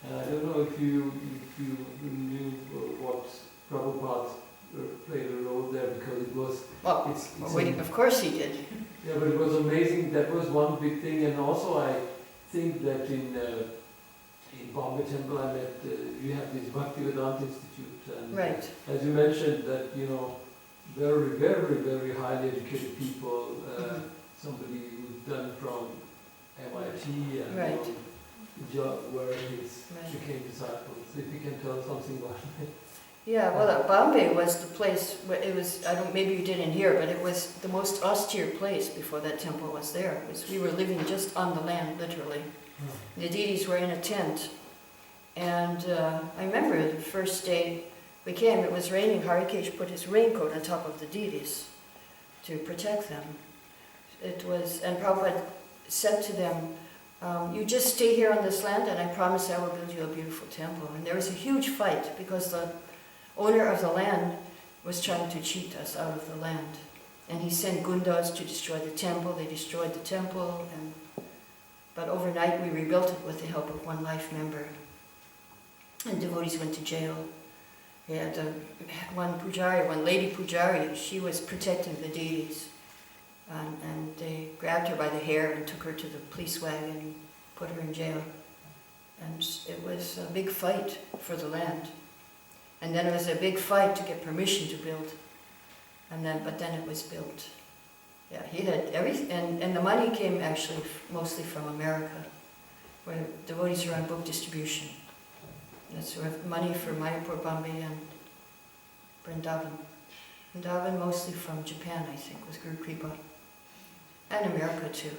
And I don't know if you knew what Prabhupada played a role there, because it was... Of course he did. Yeah, but it was amazing. That was one big thing. And also I think that in Bombay Temple I met, you have this Bhaktivedanta Institute. And right. As you mentioned, that, very, very, very highly educated people, somebody who's done from MIT and right. the job where he became disciples. If you can tell something about it. Yeah, well, Bombay was the place where it was, maybe you didn't hear, but it was the most austere place before that temple was there. We were living just on the land, literally. The D.Ds were in a tent. And I remember the first day we came, it was raining. Harikesh put his raincoat on top of the D.Ds to protect them. And Prabhupada said to them, you just stay here on this land and I promise I will build you a beautiful temple. And there was a huge fight because the owner of the land was trying to cheat us out of the land. And he sent gundas to destroy the temple. They destroyed the temple. But overnight we rebuilt it with the help of one life member. And devotees went to jail. We had one lady pujari, she was protecting the deities. And they grabbed her by the hair and took her to the police wagon and put her in jail. And it was a big fight for the land. And then it was a big fight to get permission to build. But then it was built. Yeah, he had everything, and the money came actually mostly from America, where devotees are on book distribution. That's sort of money for Mayapur, Bombay, and Vrindavan. Vrindavan mostly from Japan, I think, was Guru Kripa. And America too.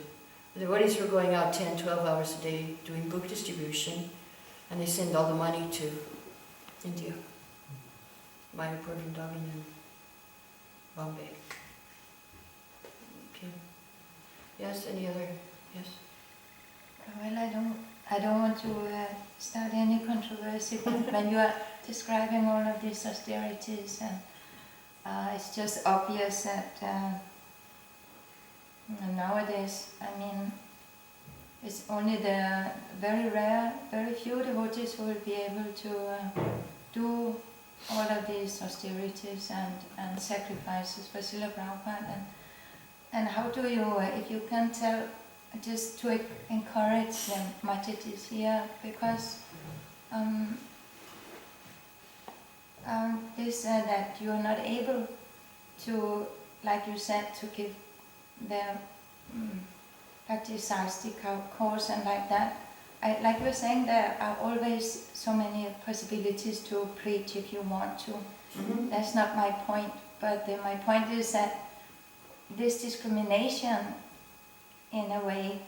The devotees were going out 10, 12 hours a day doing book distribution, and they send all the money to India. Mayapur, Vrindavan, and Bombay. Okay. Yes, any other? Yes? Well, I don't want to start any controversy, but when you are describing all of these austerities, and it's just obvious that nowadays, it's only the very rare, very few devotees who will be able to do all of these austerities and sacrifices for Srila Prabhupada. And how do you, if you can tell, just to encourage them, Matatis here, because they said that you are not able to, like you said, to give the Bhakti Sarastika course and like that. Like you were saying, there are always so many possibilities to preach if you want to. Mm-hmm. That's not my point, but my point is that this discrimination, in a way,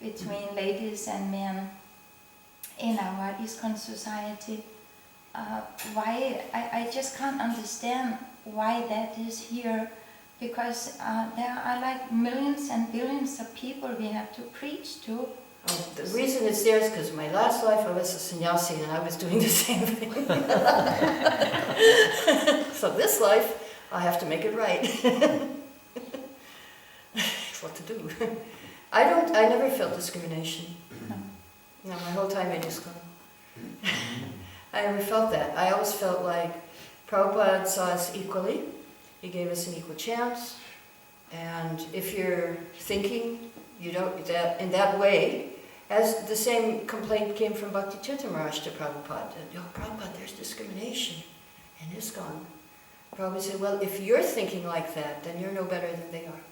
between ladies and men in our ISKCON society, why I just can't understand why that is here, because there are like millions and billions of people we have to preach to. The reason it's there is because in my last life I was a sannyasi and I was doing the same thing. So this life, I have to make it right. What to do? I never felt discrimination. No, my whole time in ISKCON. I never felt that. I always felt like Prabhupada saw us equally. He gave us an equal chance. And if you're thinking, you don't, in that way, as the same complaint came from Bhakti Tirtha Maharaj to Prabhupada. Prabhupada, there's discrimination in ISKCON. Prabhupada said, well, if you're thinking like that, then you're no better than they are.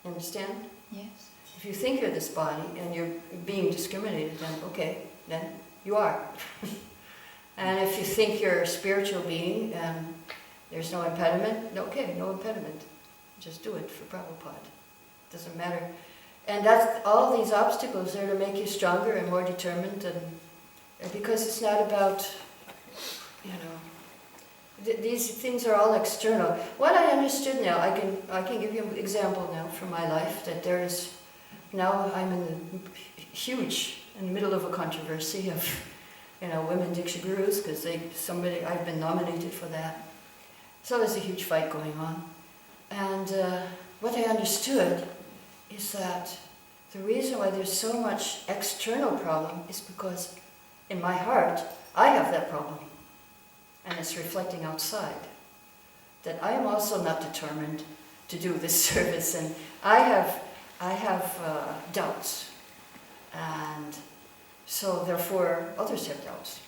Understand? Yes. If you think you're this body and you're being discriminated, then okay, then you are. And if you think you're a spiritual being and there's no impediment, okay, no impediment. Just do it for Prabhupada. Doesn't matter. And that's all these obstacles are to make you stronger and more determined, and because it's not about, these things are all external. What I understood now, I can give you an example now from my life, that there is, now I'm in the middle of a controversy of, women Diksha Gurus, because I've been nominated for that. So there's a huge fight going on. And what I understood is that the reason why there's so much external problem is because in my heart, I have that problem. And it's reflecting outside. That I am also not determined to do this service, and I have doubts. And so therefore others have doubts.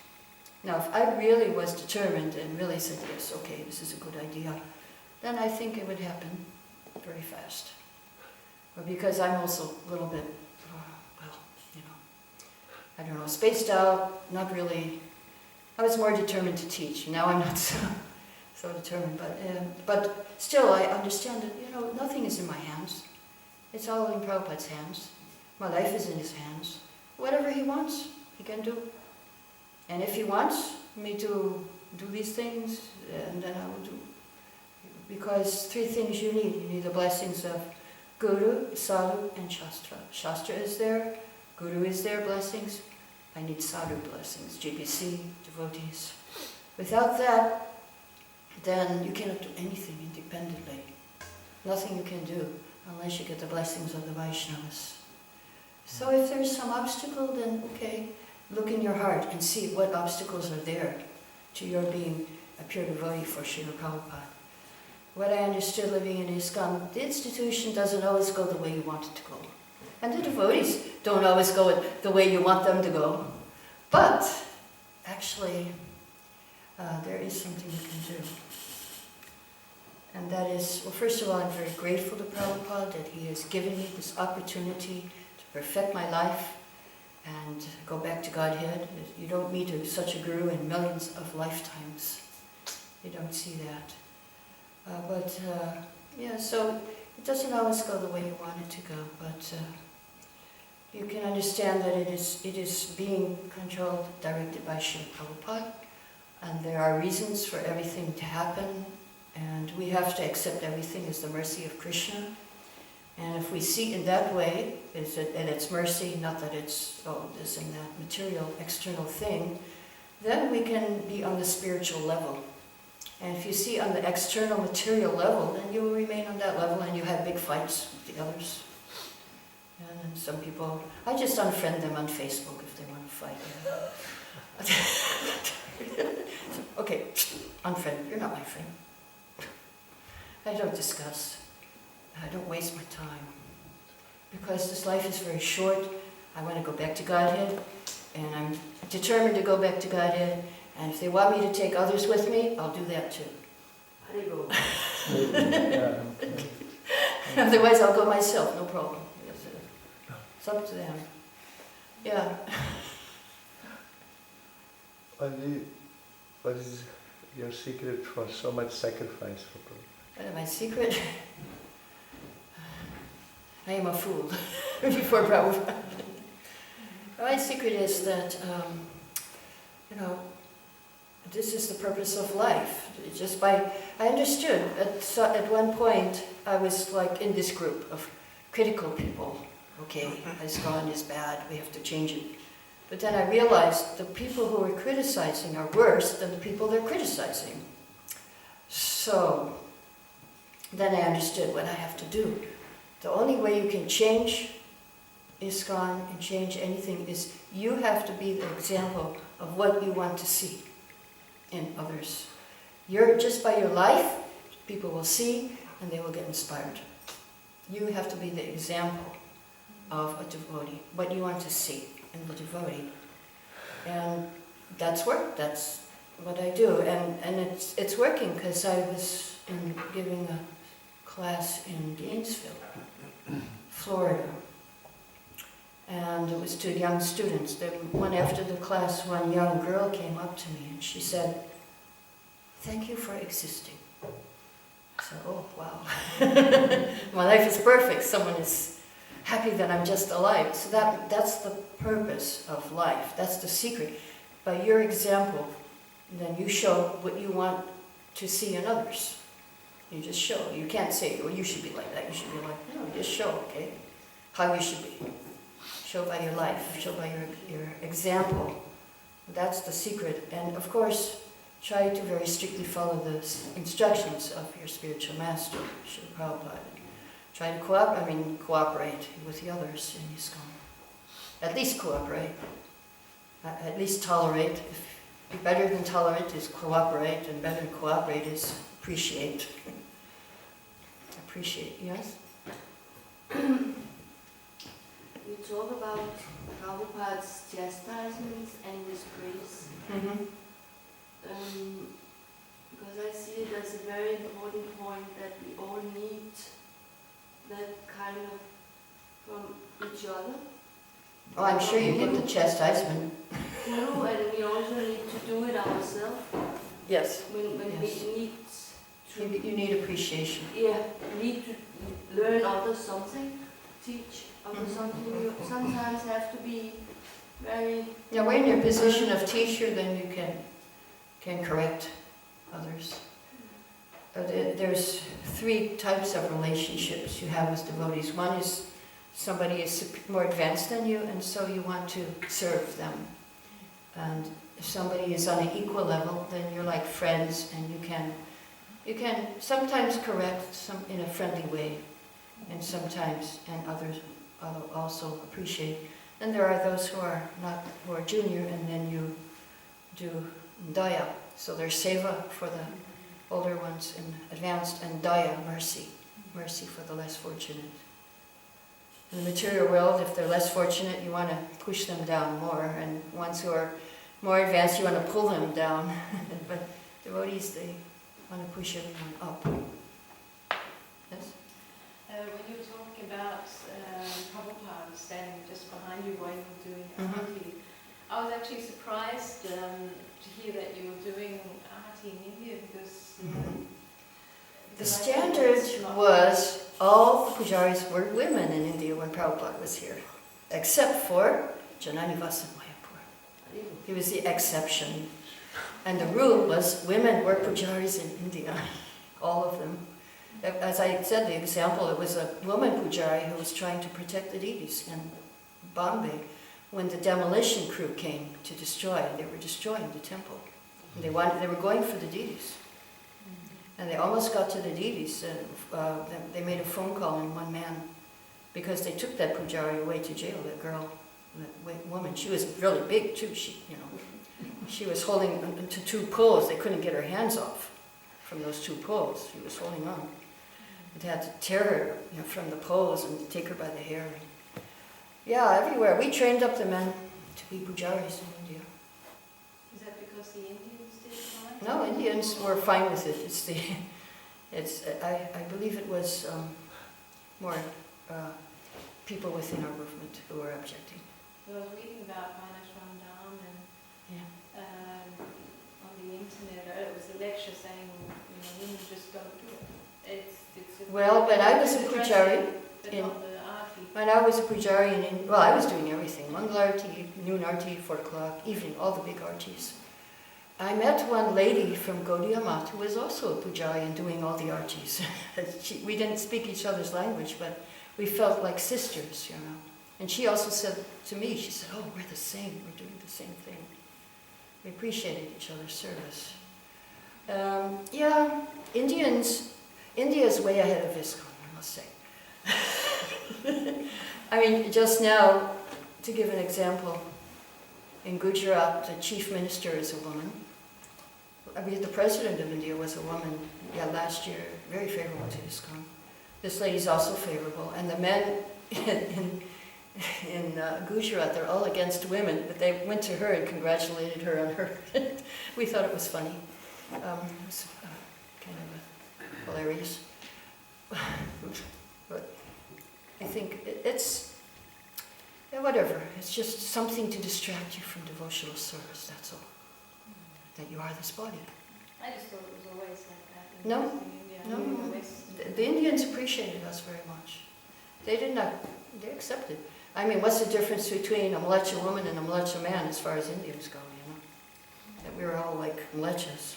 Now if I really was determined and really said, yes, okay, this is a good idea, then I think it would happen very fast. But because I'm also a little bit, well, you know, I don't know, spaced out, not really. I was more determined to teach. Now I'm not so determined, but still I understand that, you know, nothing is in my hands. It's all in Prabhupada's hands. My life is in his hands. Whatever he wants, he can do. And if he wants me to do these things, then I will do. Because three things you need. You need the blessings of Guru, Sadhu, and Shastra. Shastra is there, Guru is there, blessings. I need Sadhu blessings, GBC, devotees. Without that, then you cannot do anything independently. Nothing you can do unless you get the blessings of the Vaishnavas. So if there's some obstacle, then okay, look in your heart and see what obstacles are there to your being a pure devotee for Srila Prabhupada. What I understood living in ISKCON, the institution doesn't always go the way you want it to go. And the devotees don't always go the way you want them to go. But actually, there is something you can do. And that is, well, first of all, I'm very grateful to Prabhupada that he has given me this opportunity to perfect my life and go back to Godhead. You don't meet such a guru in millions of lifetimes. You don't see that. Yeah, so it doesn't always go the way you want it to go, but you can understand that it is being controlled, directed by Srila Prabhupada, and there are reasons for everything to happen, and we have to accept everything as the mercy of Krishna. And if we see in that way, and it's mercy, not that it's, this and that material, external thing, then we can be on the spiritual level. And if you see on the external material level, then you will remain on that level and you have big fights with the others. And then some people, I just unfriend them on Facebook if they want to fight. Okay, unfriend, you're not my friend. I don't discuss. I don't waste my time. Because this life is very short. I want to go back to Godhead, and I'm determined to go back to Godhead. And if they want me to take others with me, I'll do that too. How do you go? Otherwise, I'll go myself, no problem. It's up to them. Yeah. What is your secret for so much sacrifice for Prabhupada? My secret? I am a fool before Prabhupada. My secret is that, you know, this is the purpose of life. I understood at one point I was like in this group of critical people. Okay, ISKCON is bad, we have to change it. But then I realized the people who are criticizing are worse than the people they're criticizing. So then I understood what I have to do. The only way you can change ISKCON and change anything is you have to be the example of what you want to see in others. Just by your life, people will see and they will get inspired. You have to be the example of a devotee, what you want to see in the devotee. And that's work, that's what I do. And it's working because I was giving a class in Gainesville, Florida. And it was to young students. One after the class, one young girl came up to me and she said, "Thank you for existing." I said, "Oh, wow. My life is perfect. Someone is happy that I'm just alive." So that's the purpose of life. That's the secret. By your example, then you show what you want to see in others. You just show. You can't say, "Oh, you should be like that, you should be like that." No, you just show, okay, how you should be. Show by your life, show by your example. That's the secret. And of course, try to very strictly follow the instructions of your spiritual master, Srila Prabhupada. try to cooperate with the others in ISKCON. At least cooperate. At least tolerate. Better than tolerate is cooperate, and better than cooperate is appreciate. Appreciate, yes? You talk about Prabhupada's chastisements and his praise. Mm-hmm. Because I see it as a very important point that we all need that kind of from each other. Oh, I'm sure you get the chastisement. No, and we also need to do it ourselves. Yes. When Yes. we need to, You need appreciation. yeah, we need to learn others something, teach others Mhm. something. You sometimes have to be very. Now, when you're in your position of teacher, then you can correct others. There's three types of relationships you have with devotees. One is somebody is more advanced than you, and so you want to serve them. And if somebody is on an equal level, then you're like friends, and you can sometimes correct some in a friendly way, and sometimes, and others also appreciate. Then there are those who are junior, and then you do daya. So there's seva for the older ones and advanced, and daya, mercy for the less fortunate. In the material world, if they're less fortunate, you want to push them down more, and ones who are more advanced, you want to pull them down. But devotees, they want to push everyone up. Yes? When you were talking about Prabhupada standing just behind you while you were doing Arati, I was actually surprised to hear that you were doing Arati in India because The standard was all the pujaris were women in India when Prabhupada was here, except for Jananivasa Mayapur. He was the exception. And the rule was women were pujaris in India, all of them. As I said, the example, it was a woman pujari who was trying to protect the deities in Bombay when the demolition crew came to destroy. They were destroying the temple. And they were going for the deities. And they almost got to the deities. They made a phone call, and one man, because they took that pujari away to jail, that girl, that woman. She was really big too. She was holding to two poles. They couldn't get her hands off from those two poles. She was holding on. They had to tear her from the poles and take her by the hair. Yeah, everywhere. We trained up the men to be pujaris in India. Is that because the Indians did it? No, Indians were fine with it. I believe it was more people within our movement who were objecting. I was reading about Varnashram Dham and on the internet, it was a lecture saying, women just don't do it. Well, when I was a pujari, I was doing everything. Mangalarti, noon arti, 4 o'clock, evening, all the big artis. I met one lady from Gaudiya Math who was also a pujari and doing all the artis. We didn't speak each other's language, but we felt like sisters, And she also said to me, she said, oh, we're the same, we're doing the same thing. We appreciated each other's service. India's way ahead of ISKCON, I must say. I mean, just now, to give an example, in Gujarat, the chief minister is a woman. I mean, the president of India was a woman, last year, very favorable to ISKCON. This lady's also favorable, and the men in Gujarat, they're all against women, but they went to her and congratulated her on her. We thought it was funny. It was kind of hilarious. But I think it's, whatever. It's just something to distract you from devotional service, that's all. That you are this body. I just thought it was always like that. No. The Indians appreciated us very much. They accepted. I mean, what's the difference between a mlecha woman and a mlecha man as far as Indians go, That we were all like mlechas,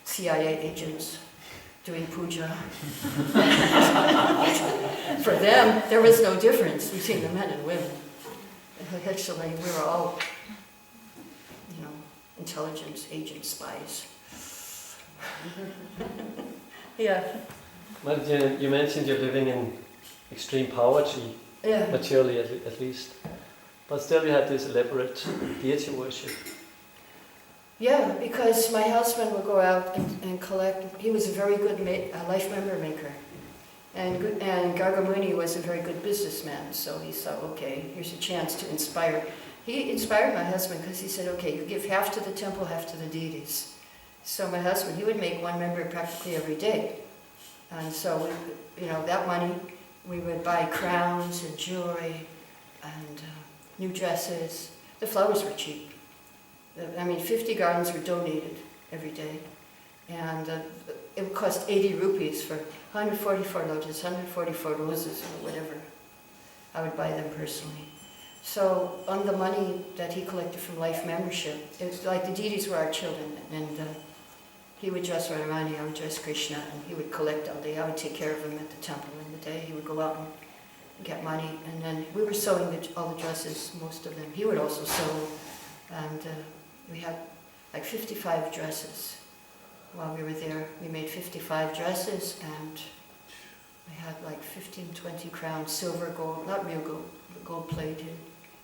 CIA agents, doing puja. For them, there was no difference between the men and women. Actually, we were all, intelligence agents, spies. Marjan, you mentioned you're living in extreme poverty, Yeah. materially at least. But still you had this elaborate deity worship. Yeah, because my husband would go out and collect. He was a very good life member maker. And Gargamuni was a very good businessman, so he thought, okay, here's a chance to inspire. He inspired my husband because he said, okay, you give half to the temple, half to the deities. So my husband, he would make one member practically every day. And so, that money, we would buy crowns and jewelry and new dresses. The flowers were cheap. 50 gardens were donated every day. And it would cost 80 rupees for 144 lotus, 144 roses, or whatever. I would buy them personally. So on the money that he collected from life membership, it was like the deities were our children, and he would dress Narayani, I would dress Krishna, and he would collect all day. I would take care of him at the temple in the day. He would go out and get money, and then we were sewing all the dresses, most of them. He would also sew, and we had like 55 dresses. While we were there, we made 55 dresses, and we had like 15, 20 crowns, silver, gold, not real gold, but gold plated.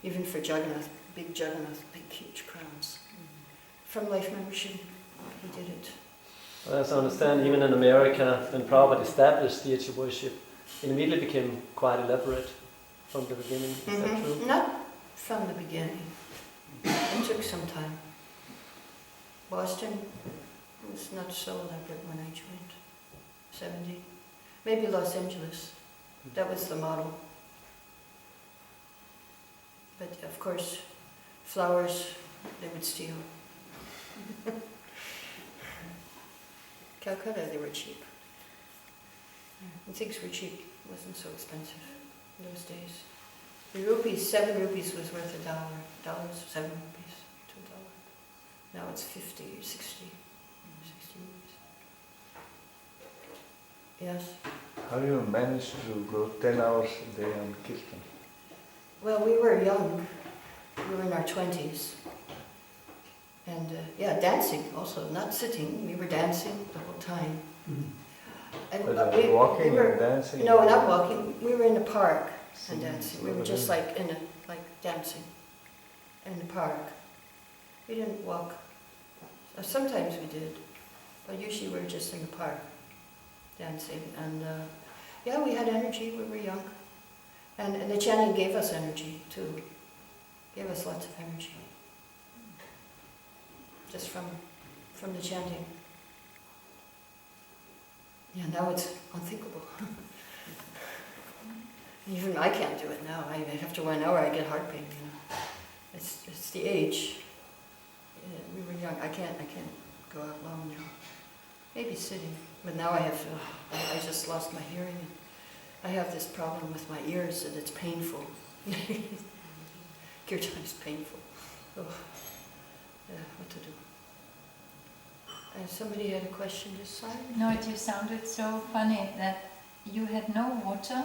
Even for Jagannath, big huge crowns. From life membership, he did it. Well, as I understand, even in America, when Prabhupada established deity worship, it immediately became quite elaborate from the beginning. Is that true? Not from the beginning. It took some time. Boston was not so elaborate when I joined. 70. Maybe Los Angeles. That was the model. But of course, flowers, they would steal. Calcutta, they were cheap. And things were cheap. It wasn't so expensive in those days. The rupees, 7 rupees was worth $1. Dollars, 7 rupees, $2. Now it's 50, 60 rupees. Yes? How do you manage to go 10 hours a day on Kirtan? Well, we were young. We were in our 20s. And dancing also, not sitting. We were dancing the whole time. And walking and dancing? No, not walking. We were in the park and dancing. We were just like dancing in the park. We didn't walk. Sometimes we did, but usually we were just in the park dancing. And we had energy. We were young. And the chanting gave us energy too. Gave us lots of energy. Just from the chanting. Yeah, now it's unthinkable. Even I can't do it now. After 1 hour I get heart pain, It's the age. Yeah, we were young. I can't go out long now. Maybe sitting. But now I just lost my hearing. I have this problem with my ears that it's painful. Kirtan is painful. Oh. Yeah, what to do? Somebody had a question this side? No, it just sounded so funny that you had no water,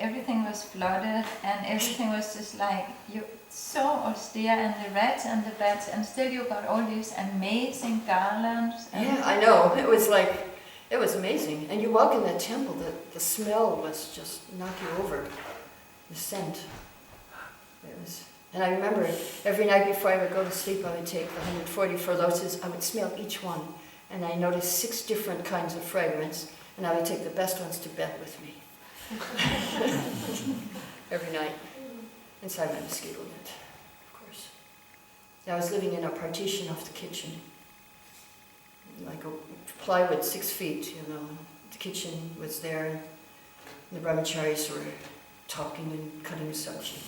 everything was flooded, and everything was just like, you so austere, and the rats and the bats, and still you got all these amazing garlands. Yeah, I know. It was amazing. And you walk in that temple, the smell was just knock you over. The scent. And I remember every night before I would go to sleep, I would take the 144 lotuses, I would smell each one. And I noticed 6 different kinds of fragrance, and I would take the best ones to bed with me. Every night. Inside my mosquito net, of course. I was living in a partition off the kitchen. Like a plywood, 6 feet, The kitchen was there, and the brahmacharis were talking and cutting sabji.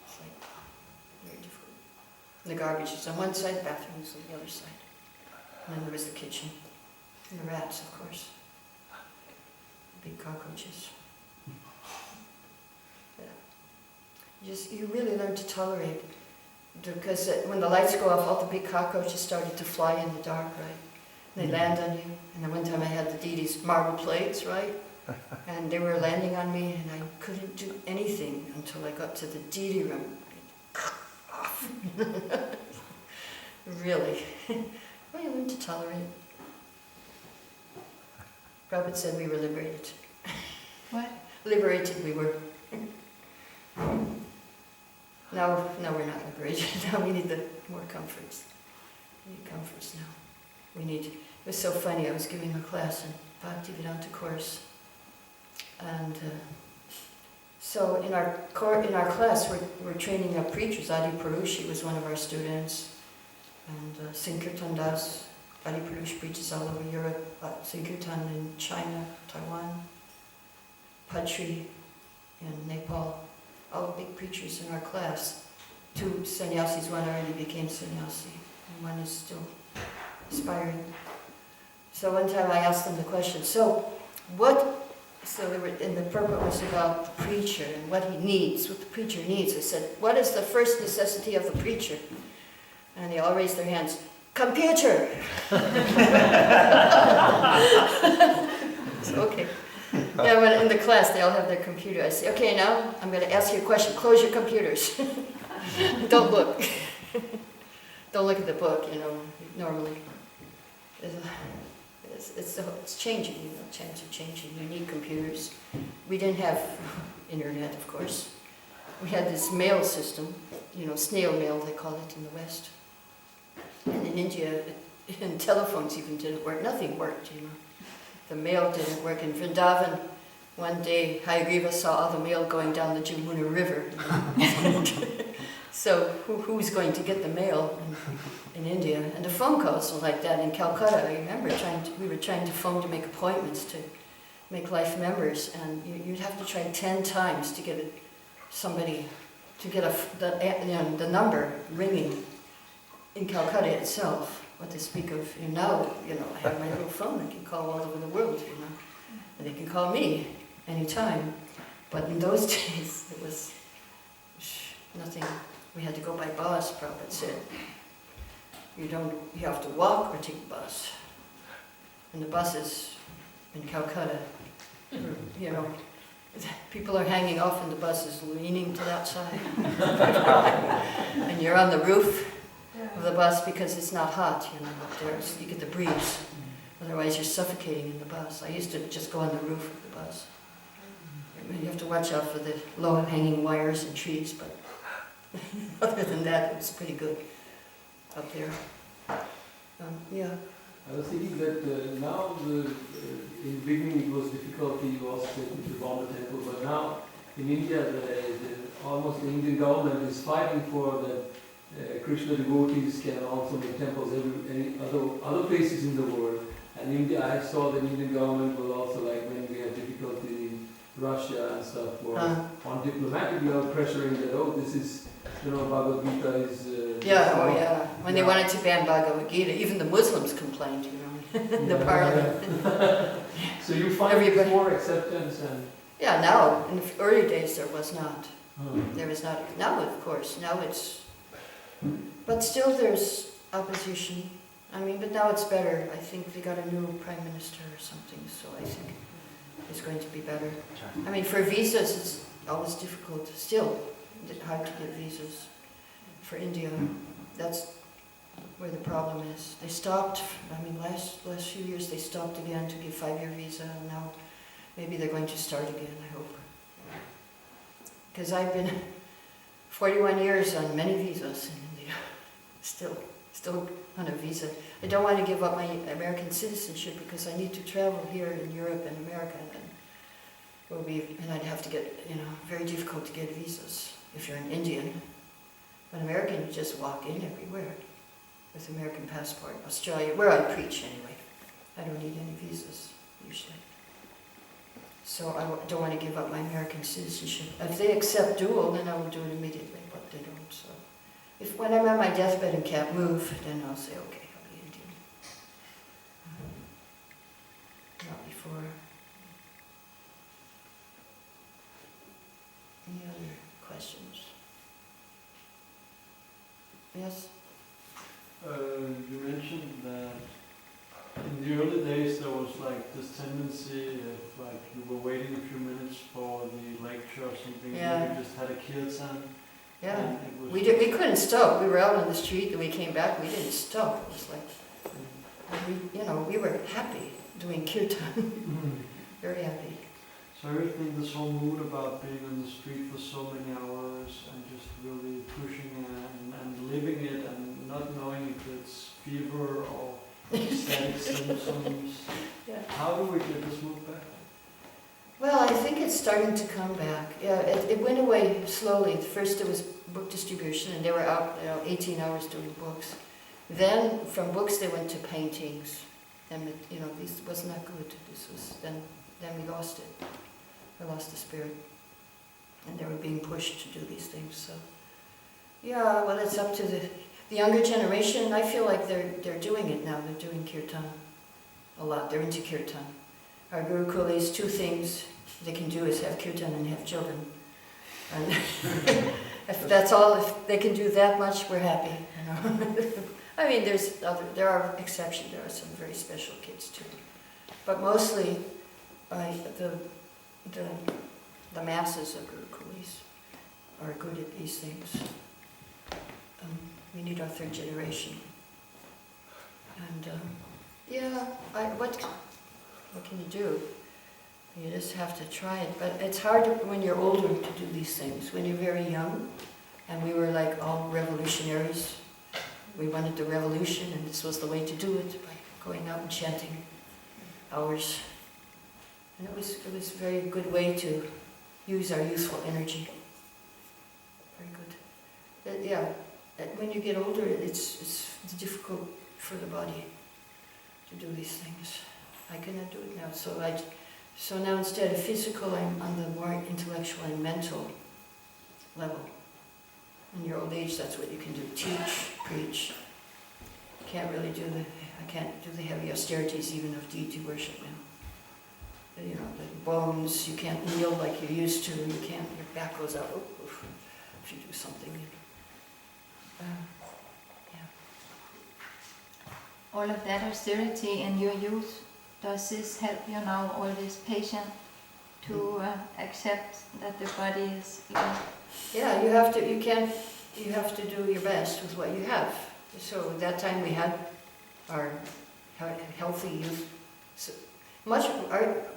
It's like very difficult. The garbage is on one side, the bathroom is on the other side. And then there was the kitchen. And the rats, of course. Big cockroaches. Yeah. You really learn to tolerate. Because when the lights go off, all the big cockroaches started to fly in the dark, right? And they land on you. And then one time I had the deities marble plates, right? And they were landing on me, and I couldn't do anything until I got to the deity room. Really. Well, you learn to tolerate. Prabhupada said we were liberated. What? liberated we were. Now we're not liberated. Now we need more comforts. We need comforts now. It was so funny, I was giving a class in Bhaktivedanta course, and so in our class we're training up preachers. Adi Purushi was one of our students, and Sankirtan Das. Adi Purush preaches all over Europe, Sankirtan in China, Taiwan, Patri in Nepal, all big preachers in our class. 2 sannyasis, one already became sannyasi, and one is still aspiring. So one time I asked them the question, the purport was about the preacher and what he needs, what the preacher needs. I said, what is the first necessity of the preacher? And they all raised their hands. Computer! So, okay. Yeah, when in the class they all have their computer. I say, okay, now I'm going to ask you a question. Close your computers. Don't look. Don't look at the book, normally. It's changing, times are changing. You need computers. We didn't have internet, of course. We had this mail system, snail mail they call it in the West. And in India, and telephones even didn't work. Nothing worked, The mail didn't work. In Vrindavan, one day, Hayagriva saw all the mail going down the Jamuna River. So who's going to get the mail in India? And the phone calls were like that in Calcutta. I remember we were trying to phone to make appointments to make life members, and you'd have to try 10 times to get somebody to get the number ringing in Calcutta itself. What to speak of now? I have my little phone. I can call all over the world, and they can call me anytime. But in those days, it was nothing. We had to go by bus. Prabhupada said, you have to walk or take a bus. And the buses in Calcutta, people are hanging off in the buses, leaning to that side. And you're on the roof of the bus because it's not hot, up there, so you get the breeze. Otherwise you're suffocating in the bus. I used to just go on the roof of the bus. You have to watch out for the low-hanging wires and trees, but other than that, it was pretty good up there. Yeah. I was thinking that now, in the beginning it was difficult, you also to the Bombay temple, but now in India, almost the Indian government is fighting for that Krishna devotees can also make temples any other places in the world. And India, I saw that Indian government will also, like when we have difficulty in Russia and stuff, on diplomatic level pressuring that, this is, Bhagavad Gita is... When they wanted to ban Bhagavad Gita, even the Muslims complained, in the parliament. So you find more acceptance and... Yeah, now, in the early days there was not. There was not. Now, of course, now it's... But still there's opposition. But now it's better. I think they got a new prime minister or something, so I think it's going to be better. For visas, it's always difficult. Still, hard to get visas for India. That's where the problem is. They stopped, last few years they stopped again to give 5-year visa, and now maybe they're going to start again, I hope. Because I've been 41 years on many visas in India, still on a visa. I don't want to give up my American citizenship because I need to travel here in Europe and America, and I'd have to get, very difficult to get visas if you're an Indian. But American, you just walk in everywhere with American passport. Australia, where I preach anyway, I don't need any visas usually. So I don't want to give up my American citizenship. If they accept dual, then I will do it immediately, but they don't. So when I'm on my deathbed and can't move, then I'll say, okay, I'll be Indian. Not before. Any other questions? Yes? You mentioned that in the early days there was this tendency of you were waiting a few minutes for the lecture or something, and you just had a kirtan. Yeah, we couldn't stop. We were out on the street and we came back, we didn't stop. It was like, we were happy doing kirtan. Very happy. So everything, this whole mood about being on the street for so many hours and just really pushing and living it and not knowing if it's fever or static symptoms. Yeah. How do we get this mood back? Well, I think it's starting to come back. Yeah, it went away slowly. First it was book distribution, and they were out 18 hours doing books. Then from books they went to paintings, and this was not good. This was then we lost it. We lost the spirit, and they were being pushed to do these things. So yeah, well, it's up to the younger generation. I feel like they're doing it now. They're doing kirtan a lot. They're into kirtan. Our Guru Kulis, 2 things they can do is have kirtan and have children. And if that's all, if they can do that much, we're happy. I mean, there are exceptions. There are some very special kids too, but mostly, the masses of Guru Kulis are good at these things. We need our 3rd generation. And yeah, what can you do? You just have to try it. But it's hard when you're older to do these things. When you're very young, and we were like all revolutionaries, we wanted the revolution, and this was the way to do it, by going out and chanting hours. And it was a very good way to use our youthful energy. Very good. Yeah, when you get older, it's difficult for the body to do these things. I cannot do it now. So now instead of physical, I'm on the more intellectual and mental level. In your old age, that's what you can do: teach, preach. I can't do the heavy austerities even of deity worship now. The bones, you can't kneel like you used to. You can't. Your back goes out. If you do something. All of that austerity in your youth, does this help you now, all this patience, to accept that the body is ill? Yeah, you have to do your best with what you have. So at that time we had our healthy youth. So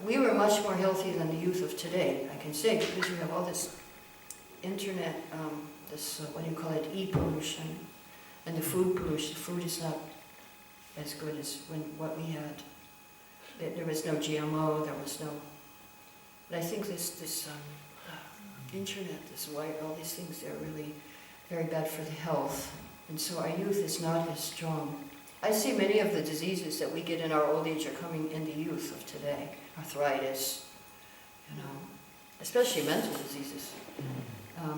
we were much more healthy than the youth of today, I can say, because you have all this internet, what do you call it, e-pollution, and the food pollution. Food is not as good as what we had. There was no GMO, there was no... But I think this internet, all these things, they're really very bad for the health. And so our youth is not as strong. I see many of the diseases that we get in our old age are coming in the youth of today. Arthritis, especially mental diseases.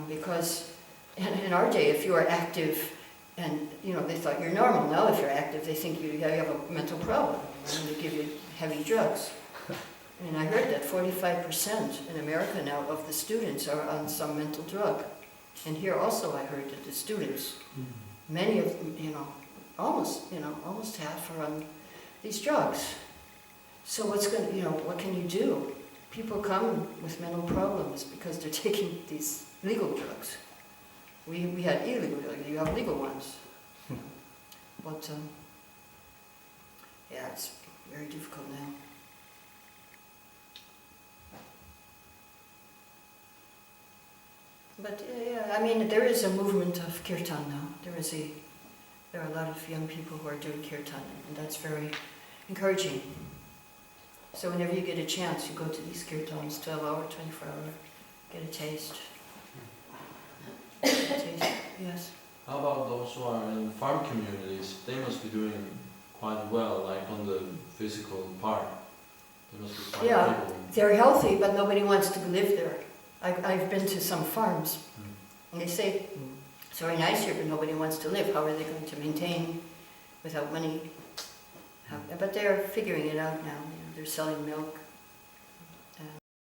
Because in our day, if you are active, and they thought you're normal. Now if you're active, they think you have a mental problem, and they give you heavy drugs. And I heard that 45% in America now of the students are on some mental drug. And here also I heard that the students, many of them, almost half are on these drugs. So what can you do? People come with mental problems because they're taking these legal drugs. We had illegal drugs, you have legal ones. But yeah, it's very difficult now. But yeah, I mean, there is a movement of kirtan now. There are a lot of young people who are doing kirtan, and that's very encouraging. So whenever you get a chance, you go to these kirtans, 12 hour, 24 hour, get a taste. Yes. How about those who are in farm communities? They must be doing quite well, like on the physical part. They must be quite able. They're healthy, but nobody wants to live there. I've been to some farms, and they say, it's very nice here, but nobody wants to live. How are they going to maintain without money? But they're figuring it out now. They're selling milk.